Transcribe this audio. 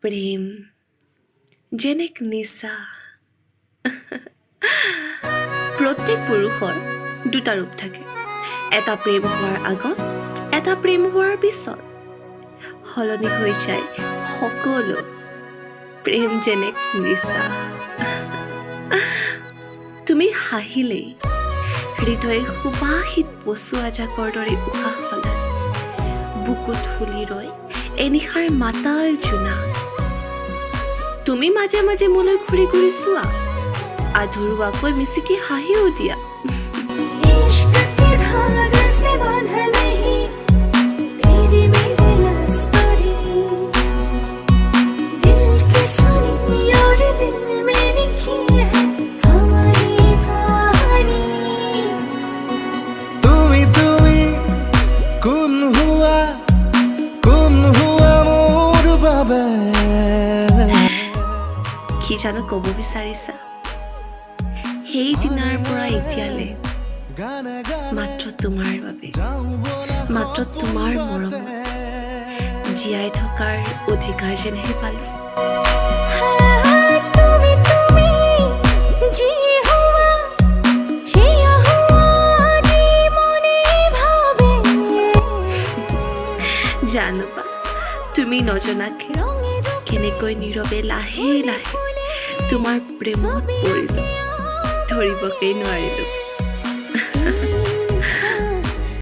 প্ৰেম যেন এক নিচা। প্ৰত্যেক পুৰুষৰ দুটা ৰূপ থাকে, এটা প্ৰেম হোৱাৰ আগত, এটা প্ৰেম হোৱাৰ পিছত। সলনি হৈ যায় সকলো, প্ৰেম যেন এক নিচা। তুমি হাঁহিলেই হৃদয়ে সুবাসিত পচোৱা জাকৰ দৰে উশাহ সলায়, বুকুত ফুলি ৰয় এনিশাৰ মাতাল জোনা। তুমি মাজে মাজে মোলৈ ঘূৰি ঘূৰি চোৱা, আধৰুৱাকৈ মিচিকি হাঁহিও দিয়া। কি জানো ক'ব বিচাৰিছা? সেই দিনাৰ পৰা এতিয়ালৈ মাত্ৰ তোমাৰ বাবে, মাত্ৰ তোমাৰ মৰমত জীয়াই থকাৰ অধিকাৰ যেনহে পালো। জানো বা তুমি নজনাকে কেনেকৈ নীৰৱে লাহে লাহে তোমাৰ প্ৰেমত পৰিলো, ধৰিবকে নোৱাৰিলো।